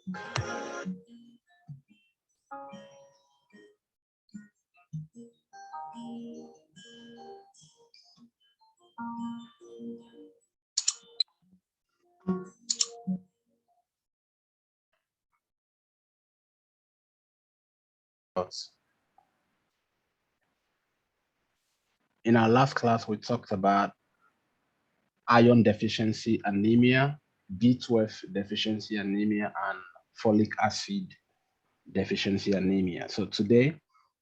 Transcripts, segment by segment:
In our last class, we talked about iron deficiency anemia, B12 deficiency anemia, and folic acid deficiency anemia. So today,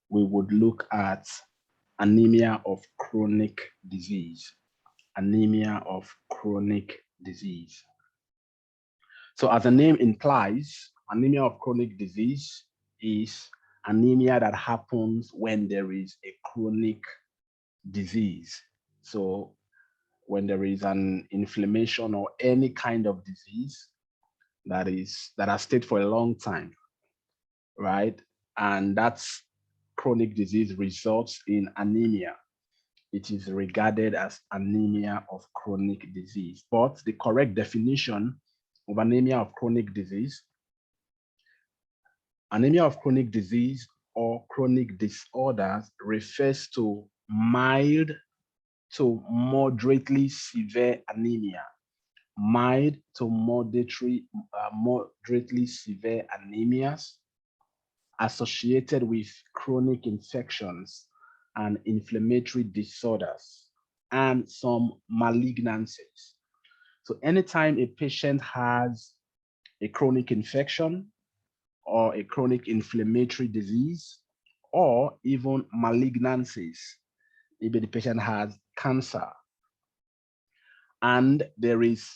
we would look at anemia of chronic disease. Anemia of chronic disease. So as the name implies, anemia of chronic disease is anemia that happens when there is a chronic disease. So when there is an inflammation or any kind of disease that has stayed for a long time, right? And that's chronic disease results in anemia. It is regarded as anemia of chronic disease. But the correct definition of anemia of chronic disease or chronic disorders refers to mild to moderately severe anemia. Mild to moderately severe anemias associated with chronic infections and inflammatory disorders and some malignancies. So anytime a patient has a chronic infection or a chronic inflammatory disease or even malignancies, maybe the patient has cancer and there is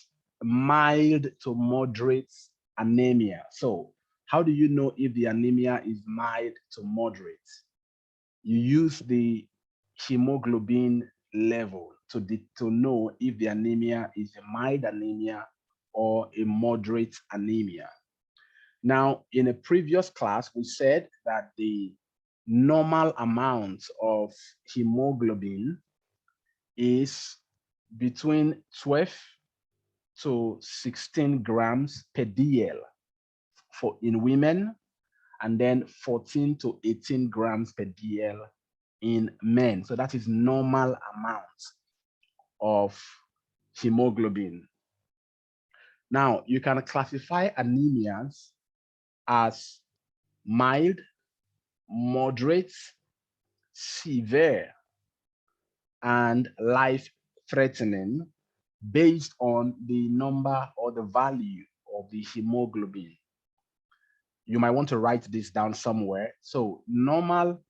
mild to moderate anemia. So how do you know if the anemia is mild to moderate? You use the hemoglobin level to know if the anemia is a mild anemia or a moderate anemia. Now, in a previous class, we said that the normal amount of hemoglobin is between 12 to 16 grams per DL in women, and then 14 to 18 grams per DL in men. So that is normal amount of hemoglobin. Now, you can classify anemias as mild, moderate, severe, and life-threatening based on the number or the value of the hemoglobin. You might want to write this down somewhere. So normal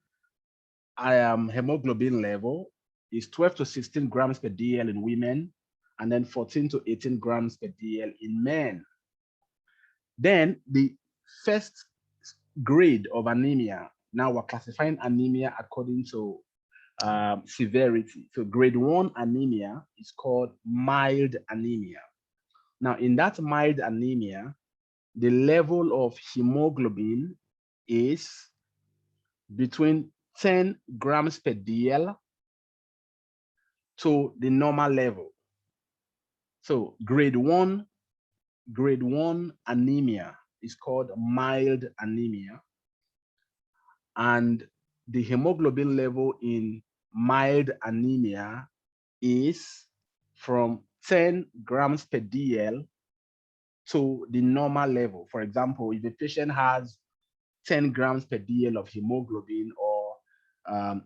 hemoglobin level is 12 to 16 grams per DL in women, and then 14 to 18 grams per DL in men. Then the first grade of anemia, now we're classifying anemia according to severity. So grade 1 anemia is called mild anemia. Now in that mild anemia, the level of hemoglobin is between 10 grams per DL to the normal level. So grade 1 anemia is called mild anemia. And the hemoglobin level in mild anemia is from 10 grams per DL to the normal level. For example, if a patient has 10 grams per DL of hemoglobin or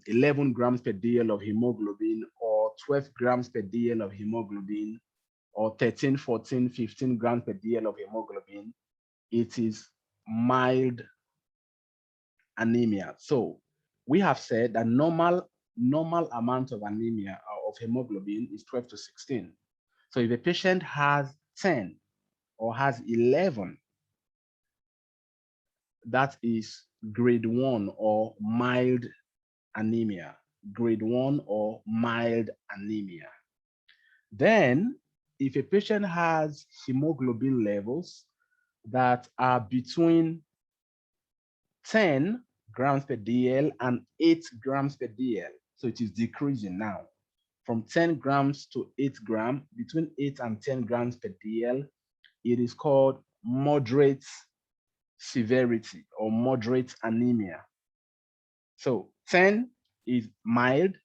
11 grams per DL of hemoglobin or 12 grams per DL of hemoglobin or 13, 14, 15 grams per DL of hemoglobin, it is mild anemia. So we have said that normal amount of anemia of hemoglobin is 12 to 16. So if a patient has 10 or has 11, that is grade 1 or mild anemia. Grade 1 or mild anemia. Then, if a patient has hemoglobin levels that are between 10 grams per DL and 8 grams per DL, so it is decreasing now from 10 grams to 8 grams, between 8 and 10 grams per DL, it is called moderate severity or moderate anemia. So 10 is mild,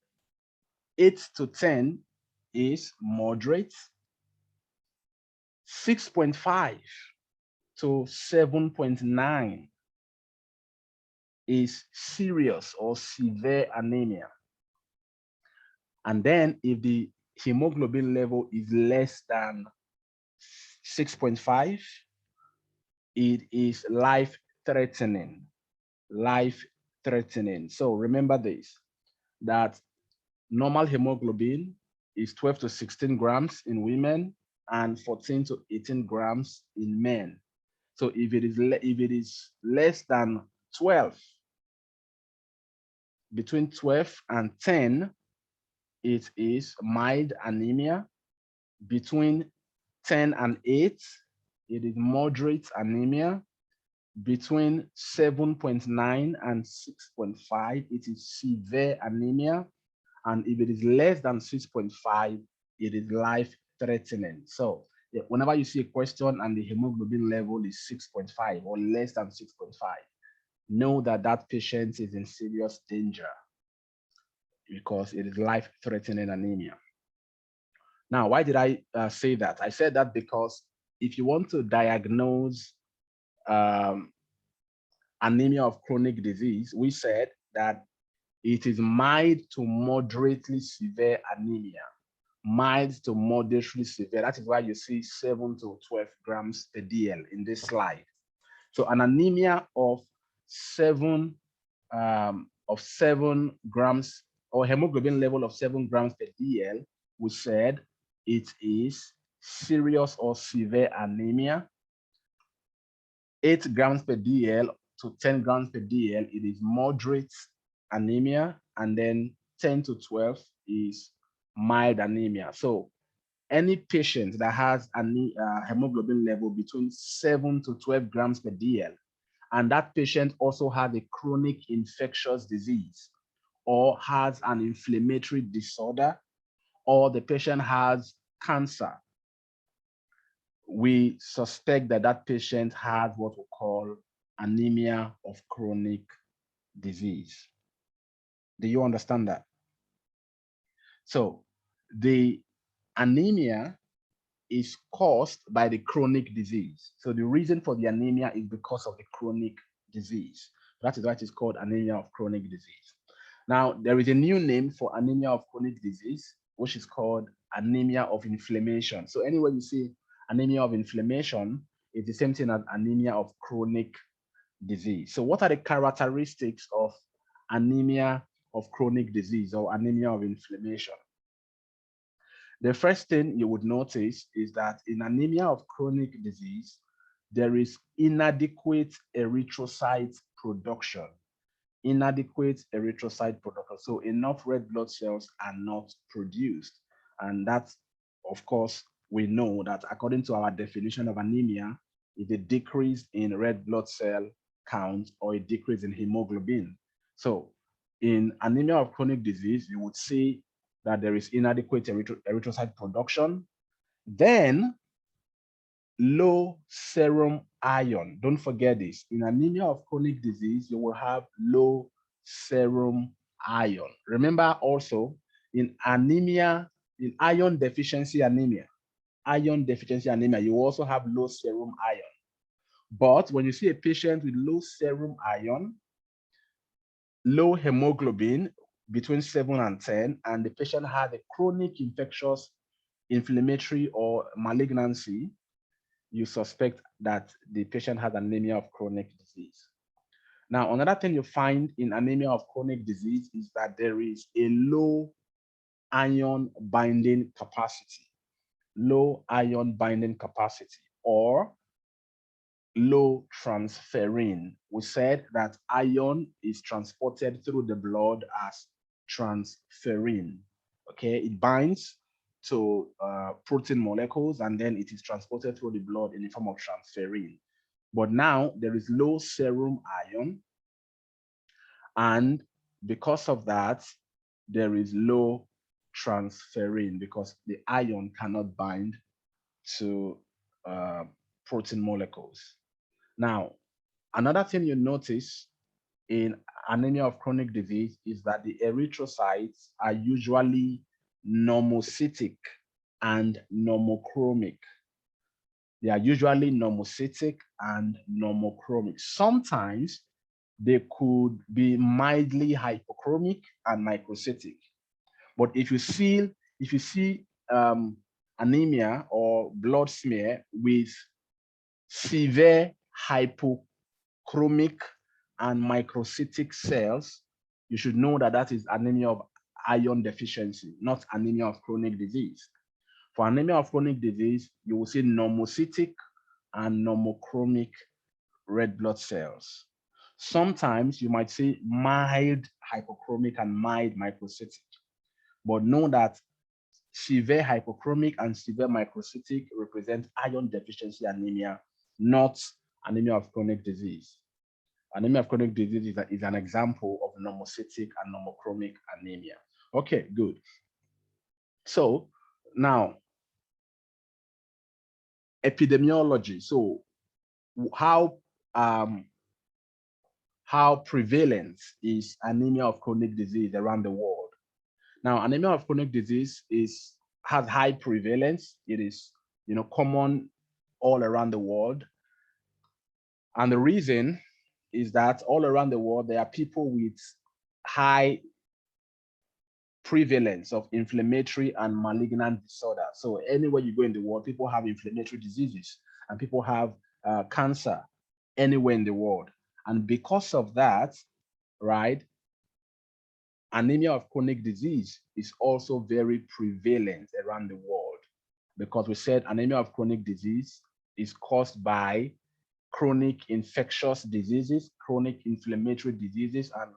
8 to 10 is moderate, 6.5 to 7.9 is serious or severe anemia. And then if the hemoglobin level is less than 6.5, it is life-threatening. Life-threatening. So remember this, that normal hemoglobin is 12 to 16 grams in women and 14 to 18 grams in men. So if it is less than 12, between 12 and 10, it is mild anemia. Between 10 and 8, it is moderate anemia. Between 7.9 and 6.5, it is severe anemia. And if it is less than 6.5, it is life-threatening. So whenever you see a question and the hemoglobin level is 6.5 or less than 6.5, know that that patient is in serious danger because it is life-threatening anemia. Now, why did I say that? I said that because if you want to diagnose anemia of chronic disease, we said that it is mild to moderately severe anemia. Mild to moderately severe. That is why you see 7 to 12 grams per DL in this slide. So an anemia of 7 grams or hemoglobin level of 7 grams per DL, we said it is serious or severe anemia. 8 grams per DL to 10 grams per DL, it is moderate anemia, and then 10 to 12 is mild anemia. So any patient that has a hemoglobin level between 7 to 12 grams per DL, and that patient also has a chronic infectious disease or has an inflammatory disorder, or the patient has cancer, we suspect that that patient has what we call anemia of chronic disease. Do you understand that? So the anemia is caused by the chronic disease. So the reason for the anemia is because of the chronic disease. That is why it is called anemia of chronic disease. Now, there is a new name for anemia of chronic disease, which is called anemia of inflammation. So anywhere you see anemia of inflammation, it's the same thing as anemia of chronic disease. So what are the characteristics of anemia of chronic disease or anemia of inflammation? The first thing you would notice is that in anemia of chronic disease, there is inadequate erythrocyte production. Inadequate erythrocyte production. So enough red blood cells are not produced. And that's, of course, we know that according to our definition of anemia, is a decrease in red blood cell count or a decrease in hemoglobin. So in anemia of chronic disease, you would see that there is inadequate erythrocyte production. Then low serum iron. Don't forget this. In anemia of chronic disease, you will have low serum iron. Remember also in anemia, in iron deficiency anemia, you also have low serum iron. But when you see a patient with low serum iron, low hemoglobin between 7 and 10, and the patient has a chronic infectious, inflammatory, or malignancy, you suspect that the patient has anemia of chronic disease. Now, another thing you find in anemia of chronic disease is that there is a low iron binding capacity, or low transferrin. We said that iron is transported through the blood as transferrin. Okay, it binds to protein molecules and then it is transported through the blood in the form of transferrin. But now there is low serum iron, and because of that, there is low transferrin because the iron cannot bind to protein molecules. Now, Another thing you notice in anemia of chronic disease is that the erythrocytes are usually normocytic and normochromic. They are usually normocytic and normochromic. Sometimes they could be mildly hypochromic and microcytic. But if you see anemia or blood smear with severe hypochromic and microcytic cells, you should know that that is anemia of iron deficiency, not anemia of chronic disease. For anemia of chronic disease, you will see normocytic and normochromic red blood cells. Sometimes you might see mild hypochromic and mild microcytic, but know that severe hypochromic and severe microcytic represent iron deficiency anemia, not anemia of chronic disease. Anemia of chronic disease is an example of normocytic and normochromic anemia. Okay, good. So now, epidemiology. So how prevalent is anemia of chronic disease around the world? Now, anemia of chronic disease has high prevalence. It is, common all around the world. And the reason is that all around the world, there are people with high prevalence of inflammatory and malignant disorder. So anywhere you go in the world, people have inflammatory diseases and people have cancer anywhere in the world. And because of that, right, anemia of chronic disease is also very prevalent around the world, because we said anemia of chronic disease is caused by chronic infectious diseases, chronic inflammatory diseases, and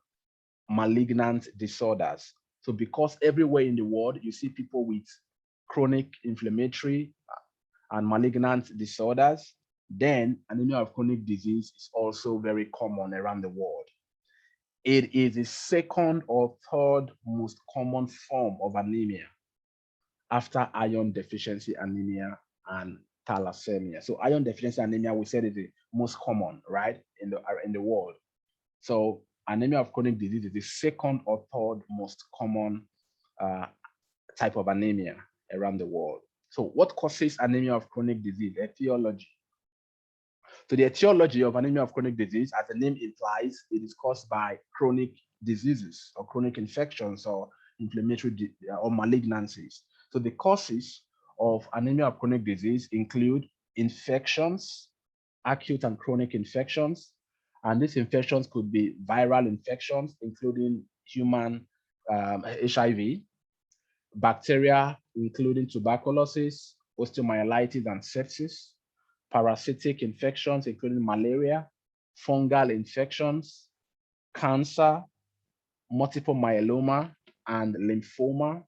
malignant disorders. So because everywhere in the world you see people with chronic inflammatory and malignant disorders, then anemia of chronic disease is also very common around the world. It is the second or third most common form of anemia after iron deficiency anemia and thalassemia. So iron deficiency anemia, we said, is the most common, right, in the world. So anemia of chronic disease is the second or third most common type of anemia around the world. So what causes anemia of chronic disease? Etiology. So the etiology of anemia of chronic disease, as the name implies, it is caused by chronic diseases or chronic infections or inflammatory or malignancies. So the causes of anemia of chronic disease include infections, acute and chronic infections, and these infections could be viral infections, including human HIV, bacteria, including tuberculosis, osteomyelitis, and sepsis, parasitic infections, including malaria, fungal infections, cancer, multiple myeloma, and lymphoma,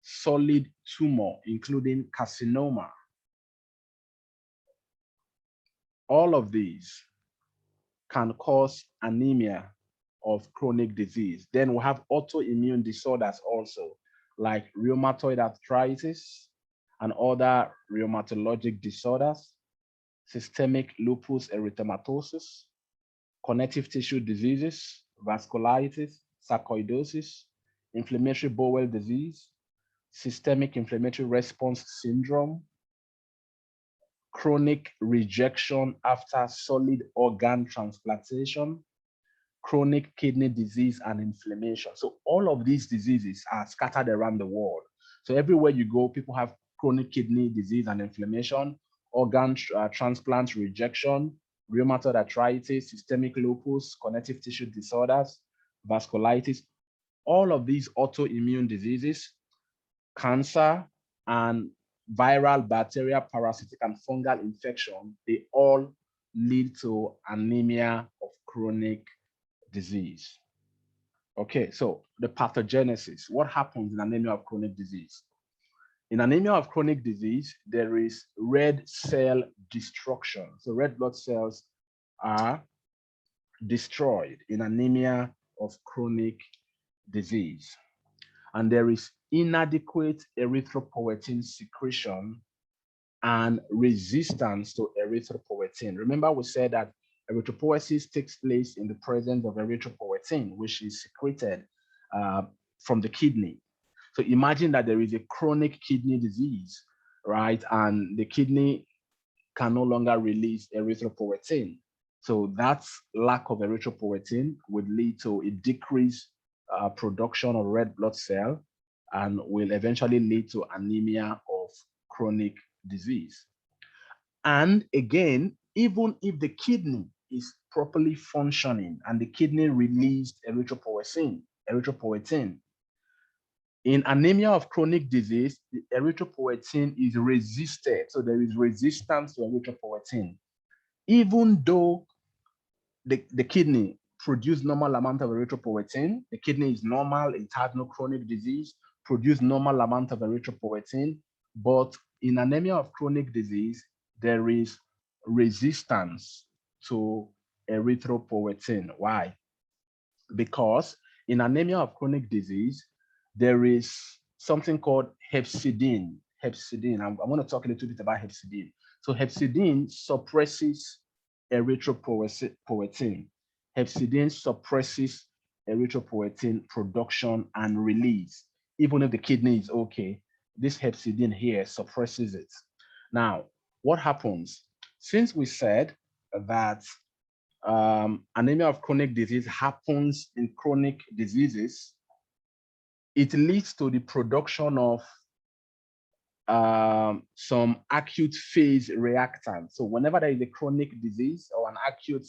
solid tumor, including carcinoma. All of these can cause anemia of chronic disease. Then we have autoimmune disorders also, like rheumatoid arthritis and other rheumatologic disorders, systemic lupus erythematosus, connective tissue diseases, vasculitis, sarcoidosis, inflammatory bowel disease, systemic inflammatory response syndrome, chronic rejection after solid organ transplantation, chronic kidney disease, and inflammation. So all of these diseases are scattered around the world. So everywhere you go, people have chronic kidney disease and inflammation, organ transplant rejection, rheumatoid arthritis, systemic lupus, connective tissue disorders, vasculitis. All of these autoimmune diseases, cancer, and viral, bacterial, parasitic, and fungal infection, they all lead to anemia of chronic disease. Okay, so the pathogenesis, what happens in anemia of chronic disease? In anemia of chronic disease, there is red cell destruction. So red blood cells are destroyed in anemia of chronic disease. And there is inadequate erythropoietin secretion and resistance to erythropoietin. Remember, we said that Erythropoiesis takes place in the presence of erythropoietin, which is secreted from the kidney. So imagine that there is a chronic kidney disease, right? And the kidney can no longer release erythropoietin. So that lack of erythropoietin would lead to a decreased production of red blood cell and will eventually lead to anemia of chronic disease. And again, even if the kidney is properly functioning and the kidney released erythropoietin, in anemia of chronic disease, the erythropoietin is resisted. So there is resistance to erythropoietin. Even though the kidney produce normal amount of erythropoietin, the kidney is normal, it has no chronic disease, produce normal amount of erythropoietin, but in anemia of chronic disease, there is resistance to erythropoietin. Why? Because in anemia of chronic disease, there is something called hepcidine. Hepcidine, I'm going to talk a little bit about hepcidine. So hepcidine suppresses erythropoietin. Hepcidine suppresses erythropoietin production and release. Even if the kidney is okay, this hepcidine here suppresses it. Now, what happens? Since we said that anemia of chronic disease happens in chronic diseases, it leads to the production of some acute phase reactants. So whenever there is a chronic disease or an acute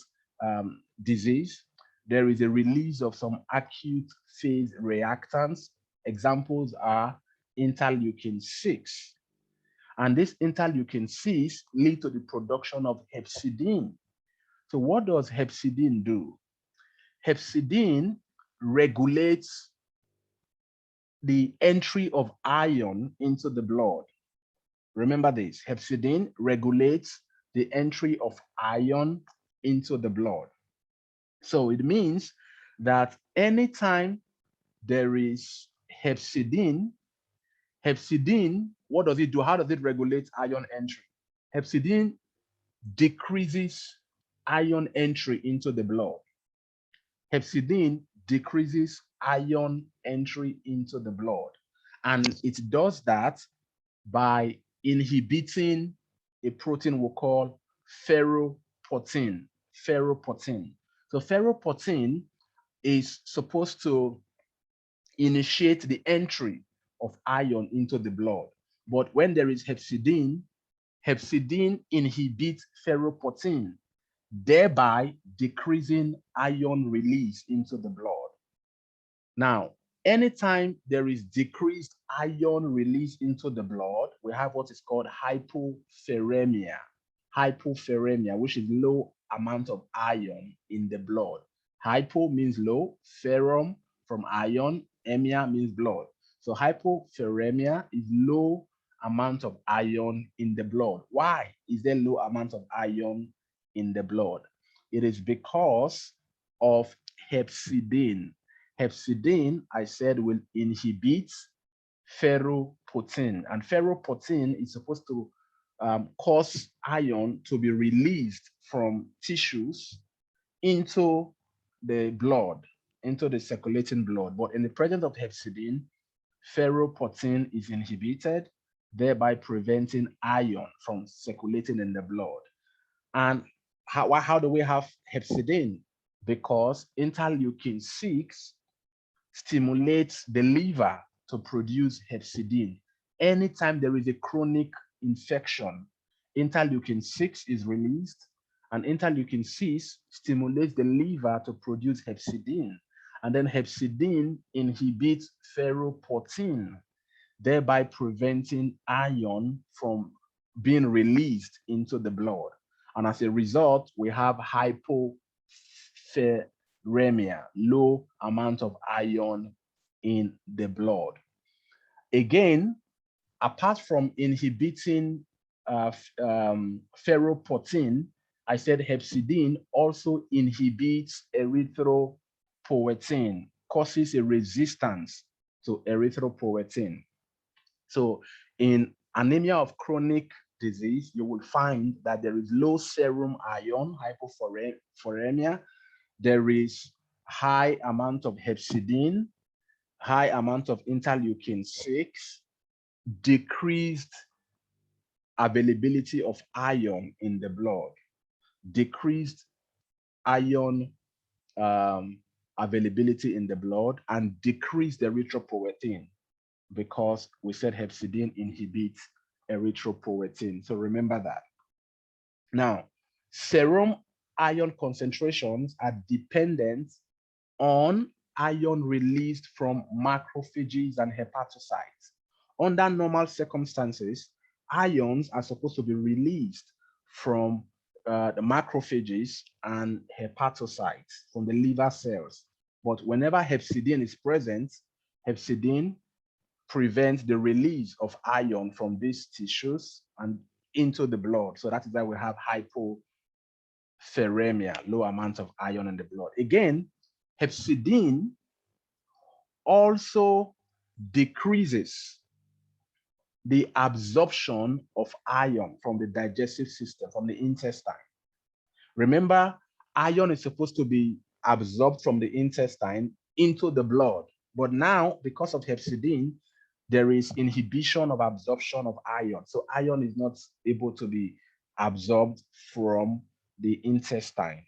disease, there is a release of some acute phase reactants. Examples are interleukin 6. And this interleukin 6 lead to the production of hepcidine. So what does hepcidine do? Hepcidine regulates the entry of iron into the blood. Remember this, hepcidine regulates the entry of iron into the blood. So it means that anytime there is hepcidine, what does it do? How does it regulate iron entry? Hepcidine decreases iron entry into the blood. Hepcidine decreases iron entry into the blood. And it does that by inhibiting a protein we call ferroportin. So ferroportin is supposed to initiate the entry of iron into the blood. But when there is hepcidine, hepcidine inhibits ferroportin, thereby decreasing iron release into the blood. Now, anytime there is decreased iron release into the blood, we have what is called hypopheremia. Hypopheremia, which is low amount of iron in the blood. Hypo means low, ferrum from iron, emia means blood. So hypopheremia is low amount of iron in the blood. Why is there low amount of iron in the blood? It is because of hepcidine. Hepcidine, I said, will inhibit ferroportin, and ferroportin is supposed to cause iron to be released from tissues into the blood, into the circulating blood. But in the presence of hepcidine, ferroportin is inhibited, thereby preventing iron from circulating in the blood. And how do we have hepcidine? Because interleukin 6 stimulates the liver to produce hepcidine. Anytime there is a chronic infection, interleukin 6 is released, and interleukin 6 stimulates the liver to produce hepcidine. And then hepcidine inhibits ferroportin, thereby preventing iron from being released into the blood. And as a result, we have hypopheremia, low amount of iron in the blood. Again, apart from inhibiting ferroportin, I said hepcidine also inhibits erythropoietin, causes a resistance to erythropoietin. So in anemia of chronic disease, you will find that there is low serum iron, hypopheremia. There is high amount of hepcidine, high amount of interleukin-6, decreased availability of iron in the blood, decreased iron availability in the blood, and decreased erythropoietin, because we said hepcidine inhibits erythropoietin. So remember that. Now, serum iron concentrations are dependent on iron released from macrophages and hepatocytes. Under normal circumstances, ions are supposed to be released from the macrophages and hepatocytes, from the liver cells. But whenever hepcidine is present, hepcidine prevents the release of iron from these tissues and into the blood. So that is why we have hypopheremia, low amount of iron in the blood. Again, hepcidine also decreases the absorption of iron from the digestive system, from the intestine. Remember, iron is supposed to be absorbed from the intestine into the blood. But now, because of hepcidine, there is inhibition of absorption of iron. So iron is not able to be absorbed from the intestine.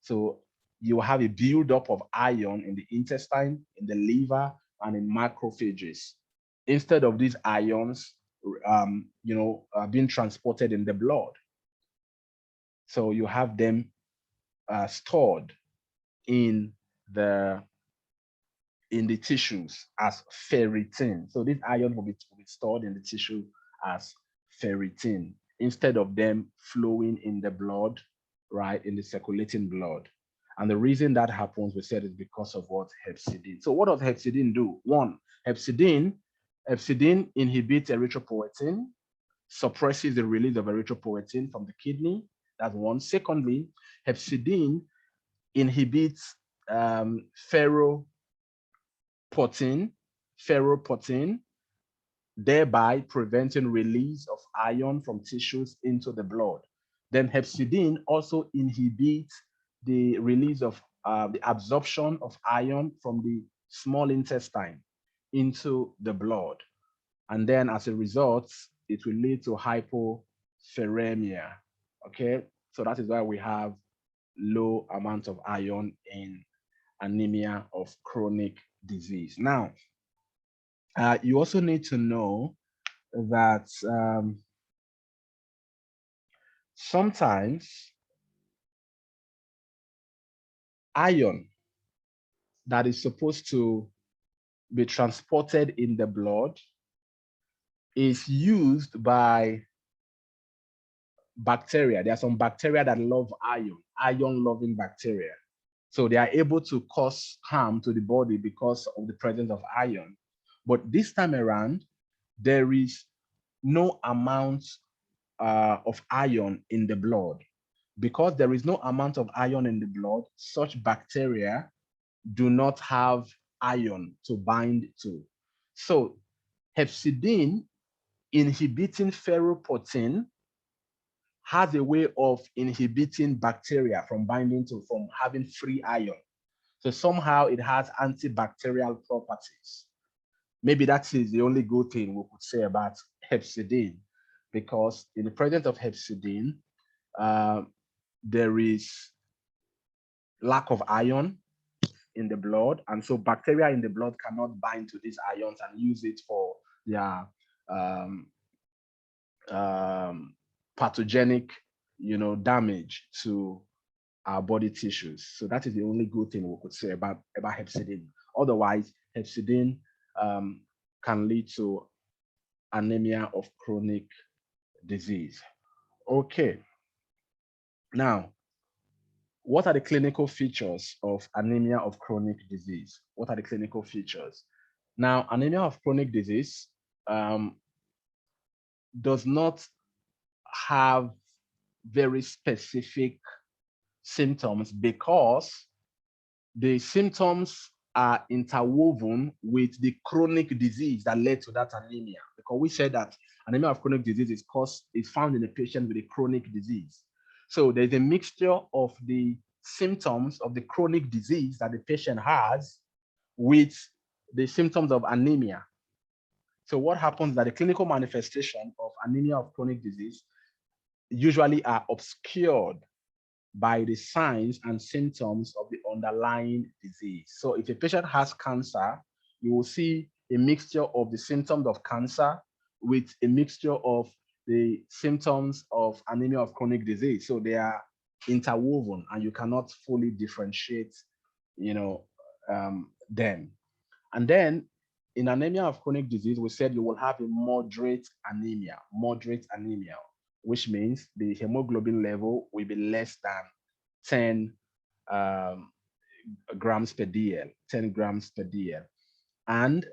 So you have a buildup of iron in the intestine, in the liver, and in macrophages, instead of these ions being transported in the blood. So you have them stored in the tissues as ferritin. So this iron will be stored in the tissue as ferritin, instead of them flowing in the blood, right, in the circulating blood. And the reason that happens, we said, is because of what? Hepcidine. So what does hepcidine do? One, hepcidine inhibits erythropoietin, suppresses the release of erythropoietin from the kidney. That's one. Secondly, hepcidine inhibits ferropoietin, thereby preventing release of iron from tissues into the blood. Then hepcidine also inhibits the release of the absorption of iron from the small intestine into the blood. And then as a result, it will lead to hypopheremia. Okay, so that is why we have low amount of iron in anemia of chronic disease. Now, you also need to know that sometimes iron that is supposed to be transported in the blood is used by bacteria. There are some bacteria that love iron-loving bacteria. So they are able to cause harm to the body because of the presence of iron. But this time around, there is no amount of iron in the blood. Because there is no amount of iron in the blood, such bacteria do not have iron to bind to. So hepcidine inhibiting ferropoietin has a way of inhibiting bacteria from binding to, from having free iron. So somehow it has antibacterial properties. Maybe that is the only good thing we could say about hepcidine, because in the presence of hepcidine, there is lack of iron in the blood, and so bacteria in the blood cannot bind to these ions and use it for their pathogenic, damage to our body tissues. So that is the only good thing we could say about hepcidine. Otherwise, hepcidine can lead to anemia of chronic disease. Okay. Now, what are the clinical features of anemia of chronic disease? What are the clinical features? Now, anemia of chronic disease does not have very specific symptoms, because the symptoms are interwoven with the chronic disease that led to that anemia. Because we said that Anemia of chronic disease is found in a patient with a chronic disease. So there's a mixture of the symptoms of the chronic disease that the patient has with the symptoms of anemia. So what happens is that the clinical manifestation of anemia of chronic disease usually are obscured by the signs and symptoms of the underlying disease. So if a patient has cancer, you will see a mixture of the symptoms of cancer with a mixture of the symptoms of anemia of chronic disease. So they are interwoven and you cannot fully differentiate, them. And then in anemia of chronic disease, we said you will have a moderate anemia, which means the hemoglobin level will be less than 10 grams per DL, 10 grams per DL. And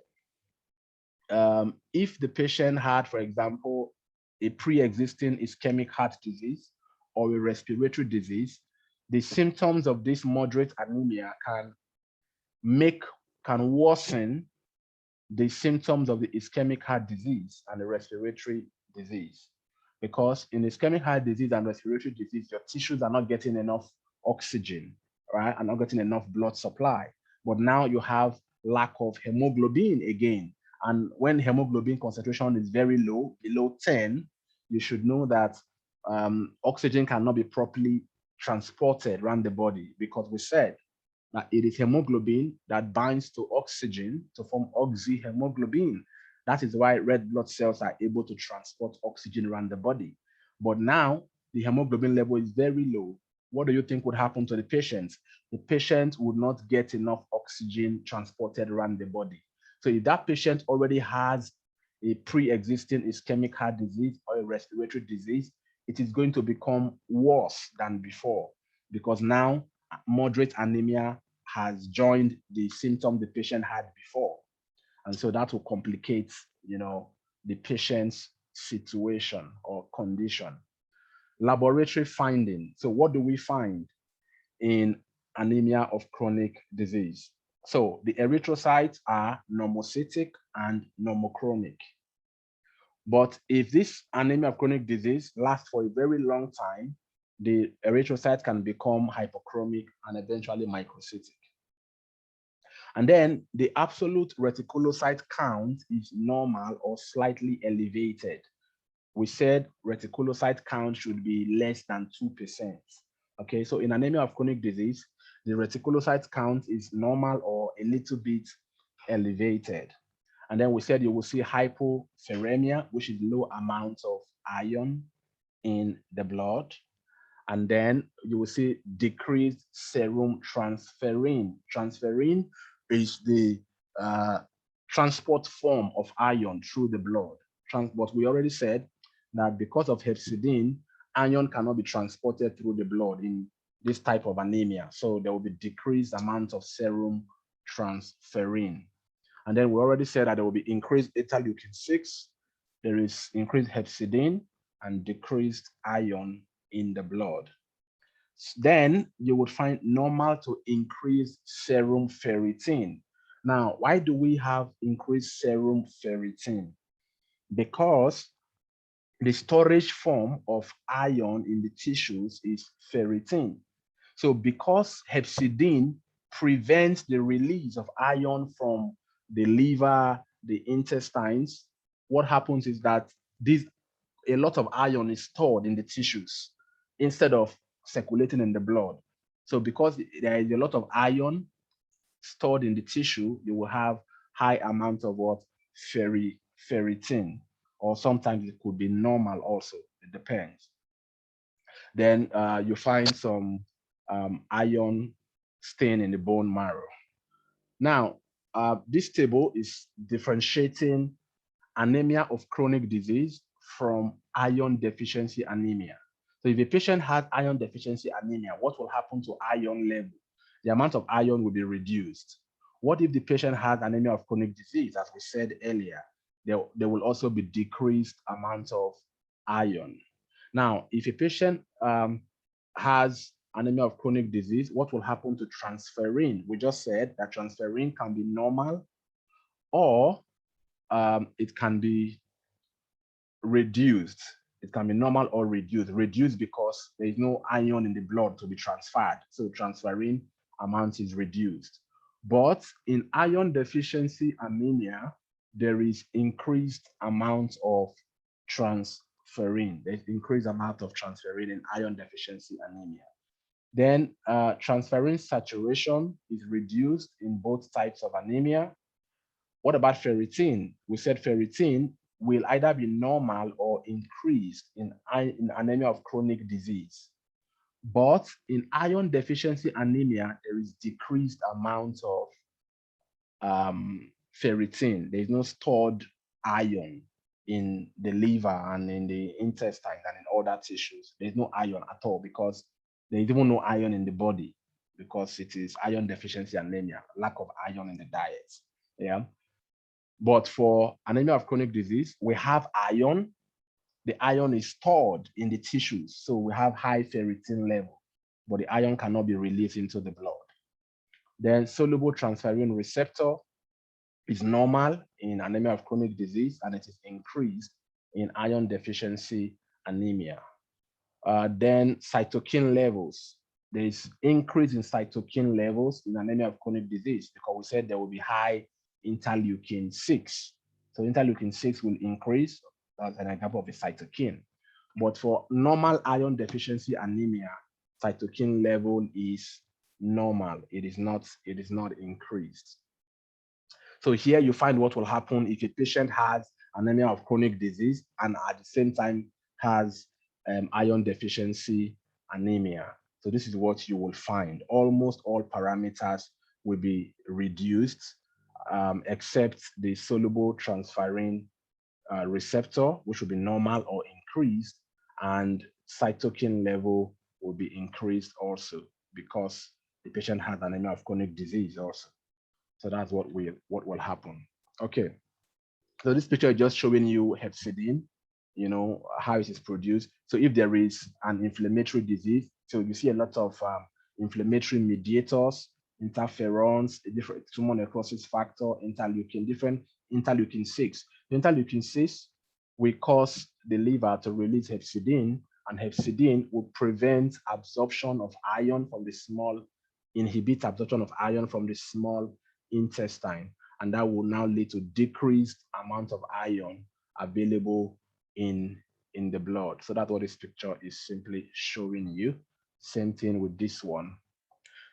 if the patient had, for example, a pre-existing ischemic heart disease or a respiratory disease, the symptoms of this moderate anemia can worsen the symptoms of the ischemic heart disease and the respiratory disease. Because in ischemic heart disease and respiratory disease, your tissues are not getting enough oxygen, right? And not getting enough blood supply. But now you have lack of hemoglobin again. And when hemoglobin concentration is very low, below 10, you should know that oxygen cannot be properly transported around the body, because we said that it is hemoglobin that binds to oxygen to form oxyhemoglobin. That is why red blood cells are able to transport oxygen around the body. But now the hemoglobin level is very low. What do you think would happen to the patient? The patient would not get enough oxygen transported around the body. So if that patient already has a pre-existing ischemic heart disease or a respiratory disease, it is going to become worse than before, because now moderate anemia has joined the symptom the patient had before. And so that will complicate, the patient's situation or condition. Laboratory finding. So what do we find in anemia of chronic disease? So the erythrocytes are normocytic and normochromic. But if this anemia of chronic disease lasts for a very long time, the erythrocyte can become hypochromic and eventually microcytic. And then the absolute reticulocyte count is normal or slightly elevated. We said reticulocyte count should be less than 2%. Okay, so in anemia of chronic disease, the reticulocyte count is normal or a little bit elevated. And then we said you will see hypopheremia, which is low amounts of iron in the blood. And then you will see decreased serum transferrin. Transferrin is the transport form of iron through the blood. But we already said that because of hepsidine, iron cannot be transported through the blood in this type of anemia. So there will be decreased amount of serum transferrin. And then we already said that there will be increased interleukin 6, there is increased hepsidine, and decreased iron in the blood. Then you would find normal to increased serum ferritin. Now, why do we have increased serum ferritin? Because the storage form of iron in the tissues is ferritin. So because hepsidine prevents the release of iron from the liver, the intestines, what happens is that a lot of iron is stored in the tissues instead of circulating in the blood. So because there is a lot of iron stored in the tissue, you will have high amounts of what? Ferritin, or sometimes it could be normal also, it depends. Then you find some iron stain in the bone marrow. Now, this table is differentiating anemia of chronic disease from iron deficiency anemia. So if a patient has iron deficiency anemia, what will happen to iron level? The amount of iron will be reduced. What if the patient has anemia of chronic disease? As we said earlier, there will also be decreased amount of iron. Now, if a patient has anemia of chronic disease, what will happen to transferrin? We just said that transferrin can be normal, or it can be reduced. It can be normal or reduced. Reduced because there is no iron in the blood to be transferred. So transferrin amount is reduced. But in iron deficiency anemia, there is increased amount of transferrin. There's increased amount of transferrin in iron deficiency anemia. Then transferrin saturation is reduced in both types of anemia. What about ferritin? We said ferritin will either be normal or increased in anemia of chronic disease. But in iron deficiency anemia, there is decreased amount of ferritin. There is no stored iron in the liver and in the intestines and in other tissues. There's no iron at all because there is even no iron in the body because it is iron deficiency anemia, lack of iron in the diet. Yeah. But for anemia of chronic disease, we have iron. The iron is stored in the tissues. So we have high ferritin level, but the iron cannot be released into the blood. Then soluble transferrin receptor is normal in anemia of chronic disease, and it is increased in iron deficiency anemia. Then cytokine levels. There is increase in cytokine levels in anemia of chronic disease because we said there will be high interleukin 6. So interleukin 6 will increase. That's an example of a cytokine. But for normal iron deficiency anemia, cytokine level is normal. It is not increased. So here you find what will happen if a patient has anemia of chronic disease and at the same time has iron deficiency anemia. So this is what you will find. Almost all parameters will be reduced except the soluble transferrin receptor, which will be normal or increased, and cytokine level will be increased also because the patient has anemia of chronic disease also. So that's what will happen. Okay. So this picture is just showing you hepsidine, you know, how it is produced. So if there is an inflammatory disease, so you see a lot of inflammatory mediators, interferons, different tumor necrosis factor, different interleukin 6. The interleukin 6 will cause the liver to release hepsidine, and hepsidine will prevent absorption of iron from the small, inhibit absorption of iron from the small intestine, and that will now lead to decreased amount of iron available in the blood. So that's what this picture is simply showing you. Same thing with this one.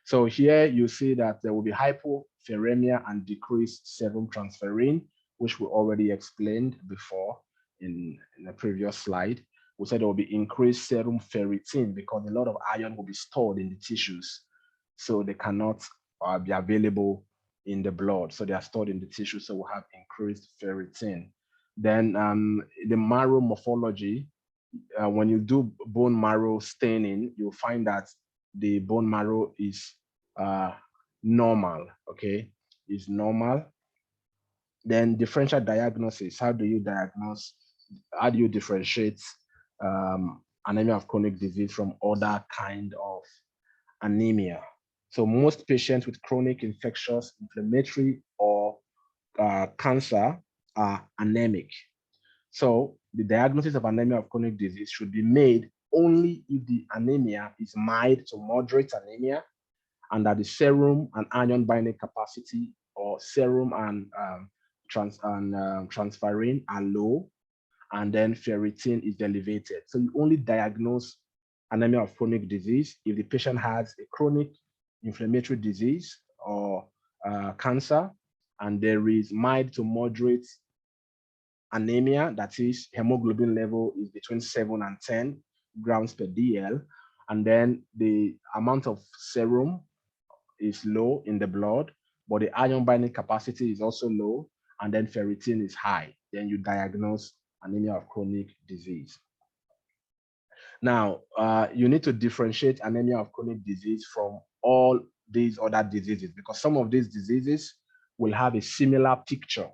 So here you see that there will be hypopheremia and decreased serum transferrin, which we already explained before in the previous slide. We said there will be increased serum ferritin because a lot of iron will be stored in the tissues, so they cannot be available in the blood. So they are stored in the tissue, so we'll have increased ferritin. Then the marrow morphology, when you do bone marrow staining, you'll find that the bone marrow is normal, okay? Is normal. Then differential diagnosis, how do you diagnose, how do you differentiate anemia of chronic disease from other kind of anemia? So most patients with chronic infectious, inflammatory, or cancer are anemic. So the diagnosis of anemia of chronic disease should be made only if the anemia is mild to moderate anemia and that the serum and iron binding capacity or serum and transferrin are low, and then ferritin is elevated. So you only diagnose anemia of chronic disease if the patient has a chronic inflammatory disease or cancer, and there is mild to moderate anemia, that is hemoglobin level is between 7 and 10 grams per DL, and then the amount of serum is low in the blood, but the iron binding capacity is also low, and then ferritin is high. Then you diagnose anemia of chronic disease. Now, you need to differentiate anemia of chronic disease from all these other diseases because some of these diseases will have a similar picture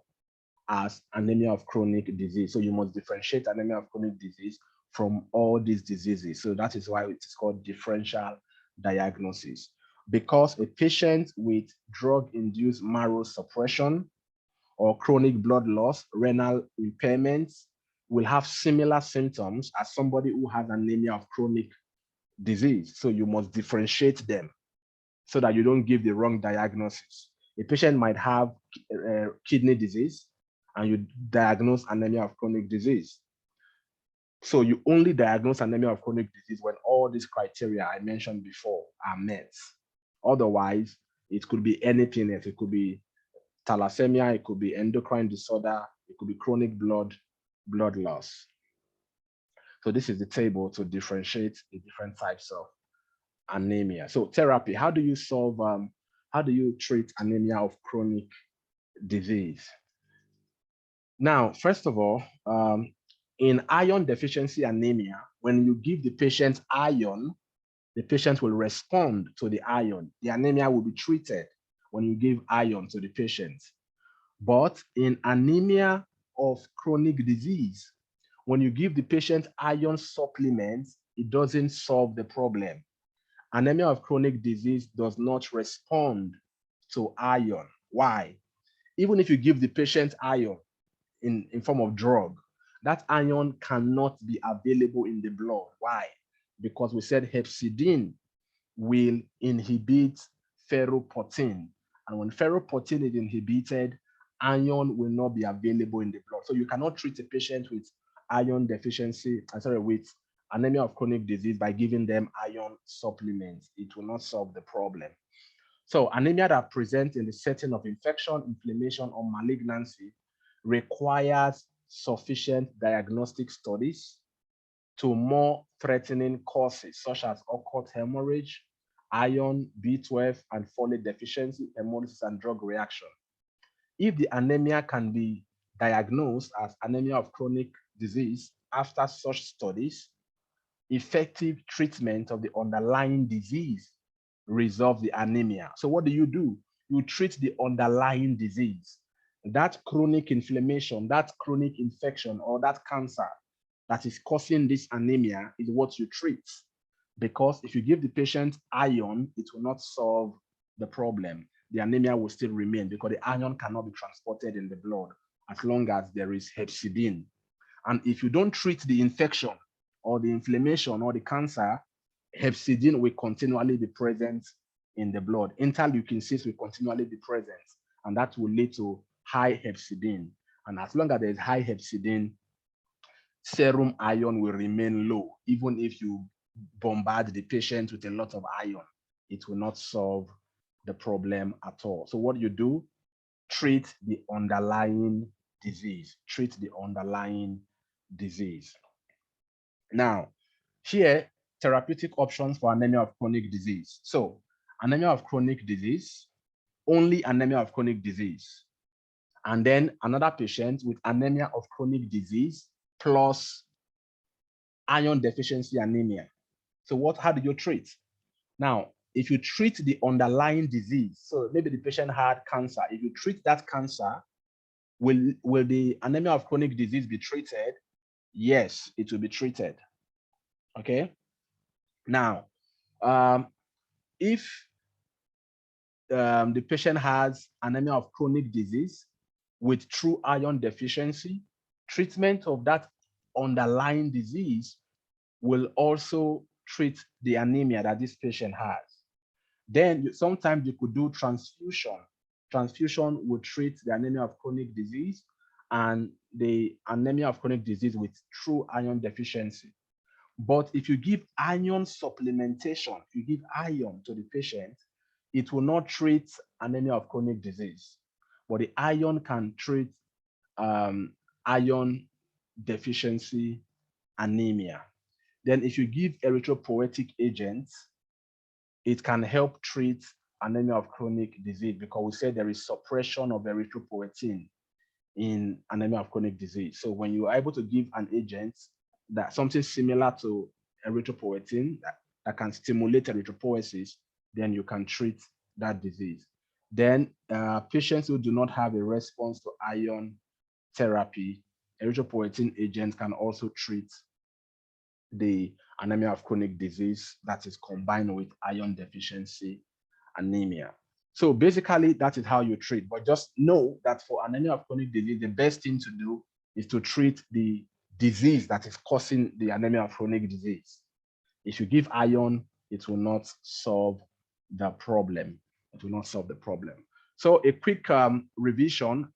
as anemia of chronic disease. So you must differentiate anemia of chronic disease from all these diseases. So that is why it is called differential diagnosis. Because a patient with drug-induced marrow suppression or chronic blood loss, renal impairments, will have similar symptoms as somebody who has anemia of chronic disease. So you must differentiate them so that you don't give the wrong diagnosis. A patient might have kidney disease and you diagnose anemia of chronic disease. So you only diagnose anemia of chronic disease when all these criteria I mentioned before are met. Otherwise, it could be anything else. It could be thalassemia, it could be endocrine disorder, it could be chronic blood loss. So this is the table to differentiate the different types of anemia. So therapy, how do you solve, how do you treat anemia of chronic disease? Now, first of all, in iron deficiency anemia, when you give the patient iron, the patient will respond to the iron. The anemia will be treated when you give iron to the patient. But in anemia of chronic disease, when you give the patient iron supplements, it doesn't solve the problem. Anemia of chronic disease does not respond to iron. Why? Even if you give the patient iron in form of drug, that iron cannot be available in the blood. Why? Because we said hepsidine will inhibit ferroportin. And when ferroportin is inhibited, iron will not be available in the blood. So you cannot treat a patient with iron deficiency, with anemia of chronic disease by giving them iron supplements. It will not solve the problem. So anemia that presents in the setting of infection, inflammation, or malignancy requires sufficient diagnostic studies to more threatening causes such as occult hemorrhage, iron, B12, and folate deficiency, hemolysis, and drug reaction. If the anemia can be diagnosed as anemia of chronic disease after such studies, effective treatment of the underlying disease resolves the anemia. So what do? You treat the underlying disease. That chronic inflammation, that chronic infection, or that cancer that is causing this anemia is what you treat. Because if you give the patient iron, it will not solve the problem. The anemia will still remain because the iron cannot be transported in the blood as long as there is hepsidine. And if you don't treat the infection or the inflammation or the cancer, hepsidine will continually be present in the blood. Interleukin 6 will continually be present, and that will lead to high hepsidine. And as long as there is high hepsidine, serum iron will remain low. Even if you bombard the patient with a lot of iron, it will not solve the problem at all. So what do? Treat the underlying disease. Treat the underlying disease. Now, here, therapeutic options for anemia of chronic disease. So, anemia of chronic disease, only anemia of chronic disease. And then another patient with anemia of chronic disease plus iron deficiency anemia. So how do you treat? Now, if you treat the underlying disease, so maybe the patient had cancer, if you treat that cancer, will the anemia of chronic disease be treated? Yes, it will be treated. Okay. Now, if the patient has anemia of chronic disease with true iron deficiency, treatment of that underlying disease will also treat the anemia that this patient has. Then sometimes you could do transfusion. Transfusion will treat the anemia of chronic disease and the anemia of chronic disease with true iron deficiency. But if you give iron supplementation, if you give iron to the patient, it will not treat anemia of chronic disease. But the iron can treat iron deficiency anemia. Then if you give erythropoietic agents, it can help treat anemia of chronic disease because we said there is suppression of erythropoietin in anemia of chronic disease. So when you are able to give an agent that something similar to erythropoietin that can stimulate erythropoiesis, then you can treat that disease. Then patients who do not have a response to iron therapy, erythropoietin agents can also treat the anemia of chronic disease that is combined with iron deficiency anemia. So basically, that is how you treat. But just know that for anemia of chronic disease, the best thing to do is to treat the disease that is causing the anemia of chronic disease. If you give iron, it will not solve the problem. It will not solve the problem. So a quick revision.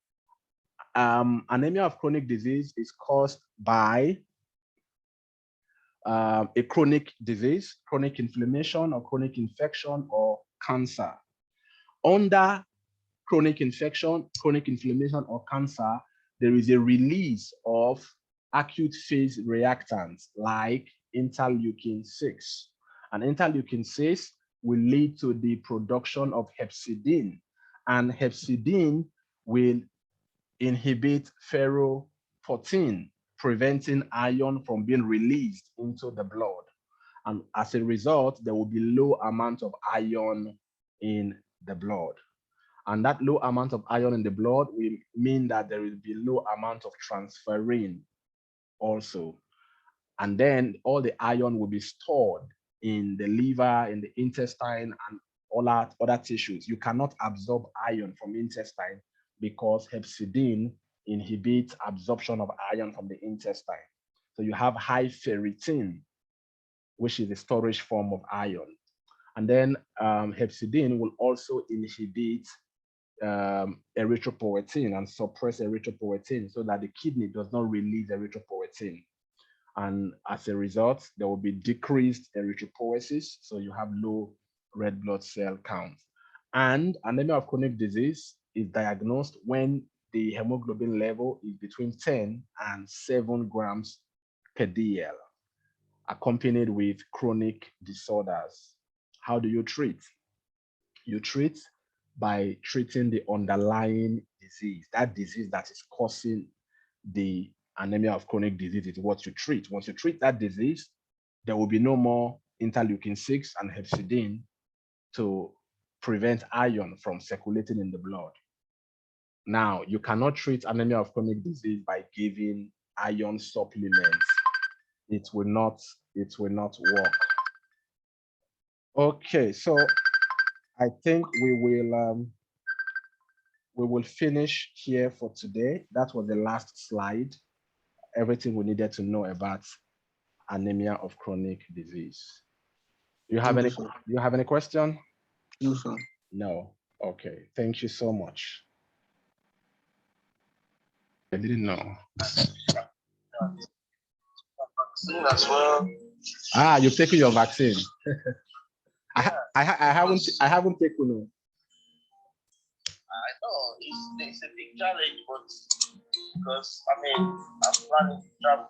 Anemia of chronic disease is caused by a chronic disease, chronic inflammation or chronic infection or cancer. Under chronic infection, chronic inflammation or cancer, there is a release of acute phase reactants like interleukin-6. And interleukin-6 will lead to the production of hepsidine, and hepsidine will inhibit ferritin, preventing iron from being released into the blood. And as a result, there will be low amount of iron in the blood. And that low amount of iron in the blood will mean that there will be low amount of transferrin also. And then all the iron will be stored in the liver, in the intestine, and all other tissues. You cannot absorb iron from intestine because hepsidine inhibits absorption of iron from the intestine. So you have high ferritin, which is the storage form of iron. And then hepsidine will also inhibit erythropoietin and suppress erythropoietin so that the kidney does not release erythropoietin. And as a result, there will be decreased erythropoiesis, so you have low red blood cell count. And anemia of chronic disease is diagnosed when the hemoglobin level is between 10 and 7 grams per DL, accompanied with chronic disorders. How do you treat? You treat by treating the underlying disease. That disease that is causing the anemia of chronic disease is what you treat. Once you treat that disease, there will be no more interleukin-6 and hepsidine to prevent iron from circulating in the blood. Now, you cannot treat anemia of chronic disease by giving iron supplements. It will not work. Okay, so I think we will finish here for today. That was the last slide. Everything we needed to know about anemia of chronic disease. Do you have any question? No, sir. No. Okay. Thank you so much. I didn't know. Vaccine as well. Ah, you've taken your vaccine. I haven't taken it. I know it's a big challenge, but because I mean I'm planning to travel